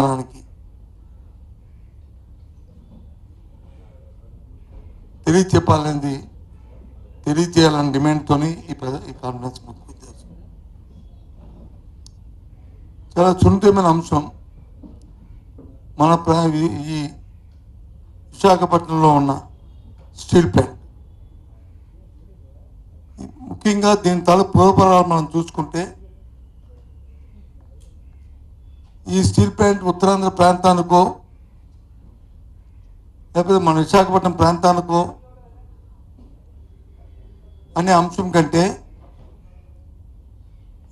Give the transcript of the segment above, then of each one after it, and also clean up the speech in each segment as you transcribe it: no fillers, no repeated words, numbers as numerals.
ప్రజానికి తెలియచేయాలని డిమాండ్తోని ఈ కాన్ఫరెన్స్ ముఖ్య ఉద్దేశం. చాలా సున్నితమైన అంశం. మన ఈ విశాఖపట్నంలో ఉన్న స్టీల్ ప్లాంట్, ముఖ్యంగా దీని తాలూకు పూర్వపరాలు మనం చూసుకుంటే, ఈ స్టీల్ ప్లాంట్ ఉత్తరాంధ్ర ప్రాంతానికో లేకపోతే మన విశాఖపట్నం ప్రాంతానికో అనే అంశం కంటే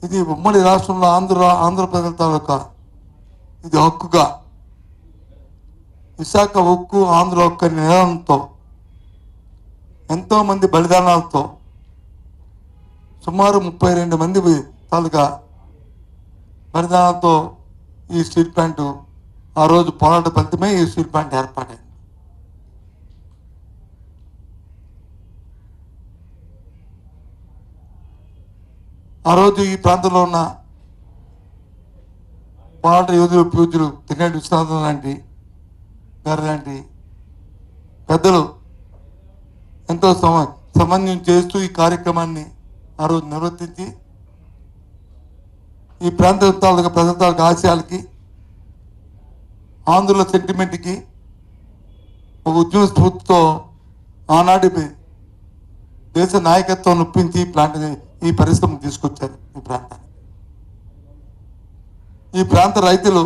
ఇది ఉమ్మడి రాష్ట్రంలో ఆంధ్రప్రదేశ్ తాలూకా ఇది హక్కుగా విశాఖ ఉక్కు ఆంధ్ర హక్కు నినాదంతో ఎంతోమంది బలిదానాలతో సుమారు 32 మంది తాలూకా బలిదానాలతో ఈ స్టీల్ ప్లాంట్ ఆ రోజు పోరాట ఫలితమే ఈ స్టీల్ ప్లాంట్ ఏర్పాటైంది. ఆ రోజు ఈ ప్రాంతంలో ఉన్న పోరాట యోధులు పూజ్యులు తిన్నటి విశ్వనాథం లాంటి గారు లాంటి పెద్దలు ఎంతో సమన్వయం చేస్తూ ఈ కార్యక్రమాన్ని ఆ రోజు నిర్వర్తించి ఈ ప్రాంత ప్రజల తాలూకు ఆశయాలకి, ఆంధ్రుల సెంటిమెంట్కి ఒక ఉద్యమ స్ఫూర్తితో ఆనాటి దేశ నాయకత్వం ఒప్పించి ఈ పరిశ్రమ తీసుకొచ్చారు ఈ ప్రాంతానికి. ఈ ప్రాంత రైతులు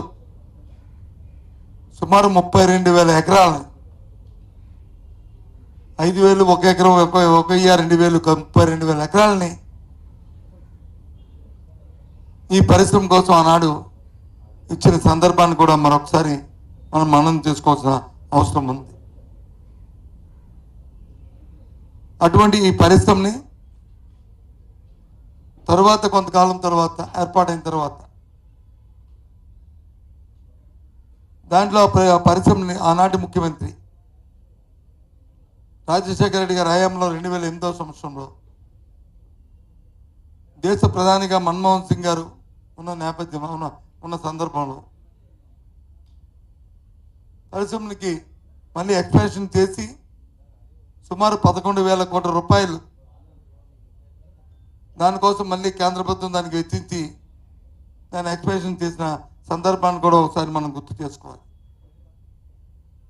సుమారు 32,000 ఎకరాలని 5,000 ఒక ఎకరం 1,000 2,000 32,000 ఎకరాలని ఈ పరిశ్రమ కోసం ఆనాడు ఇచ్చిన సందర్భాన్ని కూడా మరొకసారి మనం చేసుకోవాల్సిన అవసరం ఉంది. అటువంటి ఈ పరిశ్రమని తర్వాత కొంతకాలం తర్వాత ఏర్పాటైన తర్వాత దాంట్లో పరిశ్రమని ఆనాటి ముఖ్యమంత్రి రాజశేఖర రెడ్డి గారి హయాంలో 2008వ సంవత్సరంలో దేశ ప్రధానిగా మన్మోహన్ సింగ్ గారు ఉన్న నేపథ్యం ఉన్న సందర్భంలో పరిశ్రమకి మళ్ళీ ఎక్స్పాన్షన్ చేసి సుమారు 11,000 కోట్ల రూపాయలు దానికోసం మళ్ళీ కేంద్ర ప్రభుత్వం దానికి వెచ్చించి దాన్ని ఎక్స్పాన్షన్ చేసిన సందర్భాన్ని కూడా ఒకసారి మనం గుర్తు చేసుకోవాలి.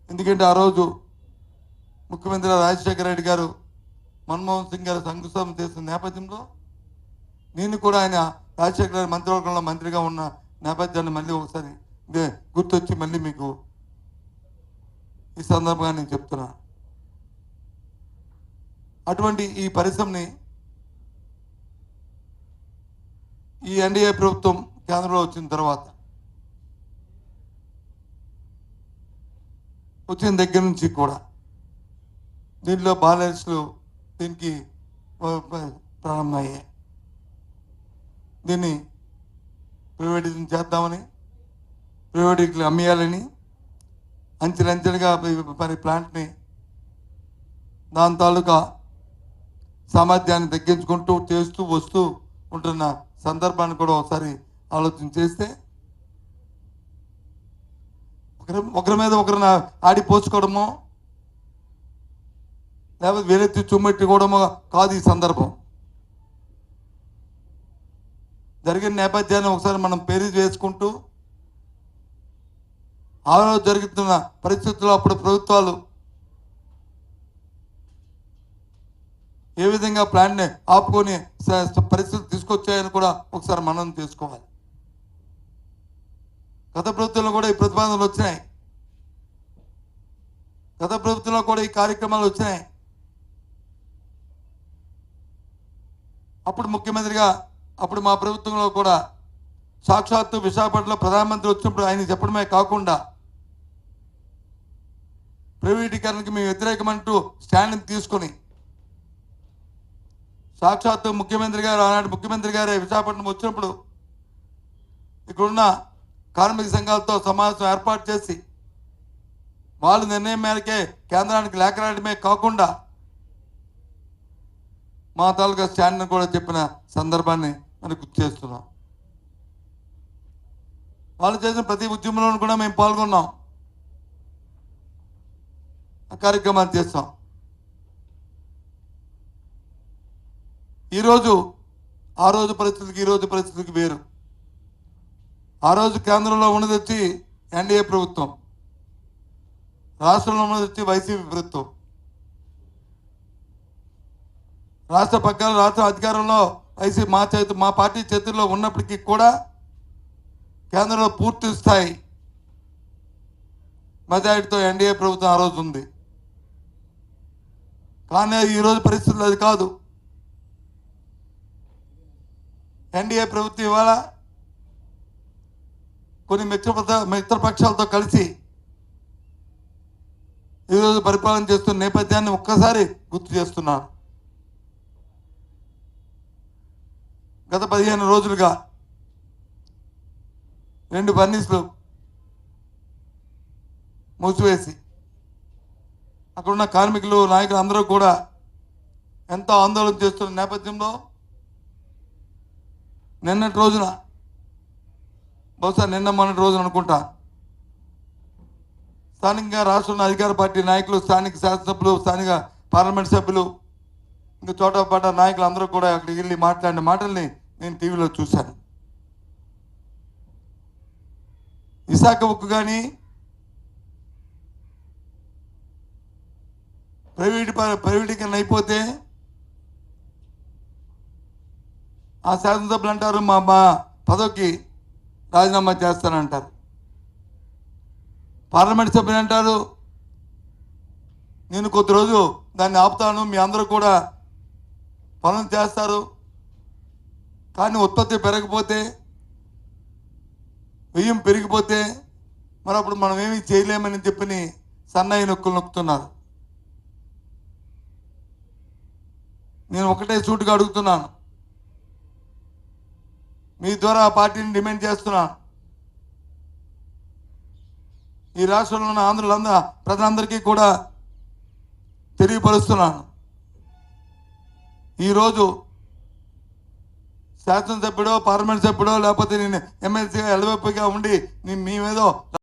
ఎందుకంటే ఆ రోజు ముఖ్యమంత్రి రాజశేఖర రెడ్డి గారు మన్మోహన్ సింగ్ గారు శంకుస్థాపన చేసిన నేపథ్యంలో నేను కూడా ఆయన రాజశేఖర రెడ్డి మంత్రివర్గంలో మంత్రిగా ఉన్న నేపథ్యాన్ని మళ్ళీ ఒకసారి గుర్తొచ్చి మళ్ళీ మీకు ఈ సందర్భంగా నేను చెప్తున్నా. అటువంటి ఈ పరిశ్రమని ఈ ఎన్డీఏ ప్రభుత్వం కేంద్రంలో వచ్చిన తర్వాత వచ్చిన దగ్గర నుంచి కూడా దీంట్లో బాలెన్స్లు దీనికి ప్రారంభమయ్యాయి. దీన్ని ప్రైవేటైజేషన్ చేద్దామని, ప్రైవేట్కి అమ్మేయాలని అంచెలంచెలుగా మరి ప్లాంట్ని దాని తాలూకా సామర్థ్యాన్ని తగ్గించుకుంటూ చేస్తూ వస్తూ ఉంటున్న సందర్భాన్ని కూడా ఒకసారి ఆలోచన చేస్తే ఒకరి మీద ఒకరిని ఆడిపోసుకోవడమో లేకపోతే వేరెత్తి చుమ్మెట్టుకోవడమో కాదు ఈ సందర్భం. జరిగిన నేపథ్యాన్ని ఒకసారి మనం పేరు వేసుకుంటూ ఆ రోజు జరుగుతున్న పరిస్థితుల్లో అప్పుడు ప్రభుత్వాలు ఏ విధంగా ప్లాన్ని ఆపుకొని పరిస్థితులు తీసుకొచ్చాయని కూడా ఒకసారి మనం చేసుకోవాలి. గత ప్రభుత్వంలో కూడా ఈ ప్రతిపాదనలు వచ్చినాయి, గత ప్రభుత్వంలో కూడా ఈ కార్యక్రమాలు వచ్చినాయి. అప్పుడు ముఖ్యమంత్రిగా అప్పుడు మా ప్రభుత్వంలో కూడా సాక్షాత్తు విశాఖపట్నంలో ప్రధానమంత్రి వచ్చినప్పుడు ఆయన చెప్పడమే కాకుండా ప్రైవేటీకరణకి మేము వ్యతిరేకమంటూ స్టాండ్ తీసుకొని సాక్షాత్తు ముఖ్యమంత్రి గారు ఆనాటి ముఖ్యమంత్రి గారే విశాఖపట్నం వచ్చినప్పుడు ఇక్కడున్న కార్మిక సంఘాలతో సమావేశం ఏర్పాటు చేసి వాళ్ళ నిర్ణయం మేరకే కేంద్రానికి లేఖ రాయడమే కాకుండా మా తాలూకా స్టాండ్ని కూడా చెప్పిన సందర్భాన్ని మనం గుర్తు చేస్తున్నాం. వాళ్ళు చేసిన ప్రతి ఉద్యమంలోనూ కూడా మేము పాల్గొన్నాం, ఆ కార్యక్రమాలు చేస్తాం. ఈరోజు ఆ రోజు పరిస్థితికి ఈ రోజు పరిస్థితికి వేరు. ఆ రోజు కేంద్రంలో ఉన్నది వచ్చి ఎన్డీఏ ప్రభుత్వం, రాష్ట్రంలో ఉన్నది వచ్చి వైసీపీ ప్రభుత్వం. రాష్ట్ర పక్కన రాష్ట్ర అధికారంలో వైసీపీ మా పార్టీ చేతుల్లో ఉన్నప్పటికీ కూడా కేంద్రంలో పూర్తి స్థాయి మెజారిటీతో ఎన్డీఏ ప్రభుత్వం ఆ రోజు ఉంది. కానీ ఈరోజు పరిస్థితులు అది కాదు. ఎన్డీఏ ప్రభుత్వం ఇవాళ కొన్ని మిత్రపక్షాలతో కలిసి ఈరోజు పరిపాలన చేస్తున్న నేపథ్యాన్ని ఒక్కసారి గుర్తు చేస్తున్నాను. గత 15 రోజులుగా 2 ఫర్నిస్లు మూసివేసి అక్కడున్న కార్మికులు నాయకులు అందరూ కూడా ఎంతో ఆందోళన చేస్తున్న నేపథ్యంలో నిన్నటి రోజున, బహుశా మొన్నటి రోజున అనుకుంటా, స్థానికంగా రాష్ట్రంలో అధికార పార్టీ నాయకులు, స్థానిక శాసనసభ్యులు, స్థానిక పార్లమెంట్ సభ్యులు, ఇంకా చోటపాట నాయకులు అందరూ కూడా అక్కడికి వెళ్ళి మాట్లాడిన మాటల్ని నేను టీవీలో చూశాను. విశాఖ ఉక్కు కానీ ప్రైవేటీకరణ అయిపోతే ఆ శాసనసభ్యులు అంటారు మా పదవికి రాజీనామా చేస్తానంటారు. పార్లమెంట్ సభ్యులు అంటారు నేను కొద్ది రోజు దాన్ని ఆపుతాను, మీ అందరూ కూడా పనులు చేస్తారు, కానీ ఉత్పత్తి పెరగకపోతే, వ్యయం పెరిగిపోతే మరి అప్పుడు మనం ఏమీ చేయలేమని చెప్పని సన్నాయి నొక్కులు నొక్కుతున్నారు. నేను ఒకటే సూటుగా అడుగుతున్నాను, మీ ద్వారా ఆ పార్టీని డిమాండ్ చేస్తున్నాను. ఈ రాష్ట్రంలో ఉన్న ప్రజలందరికీ కూడా తెలియపరుస్తున్నాను, ఈరోజు శాసనసభ్యుడో, పార్లమెంట్ సభ్యుడో, లేకపోతే నేను ఎమ్మెల్సీగా ఎలవెప్పుగా ఉండి మేమేదో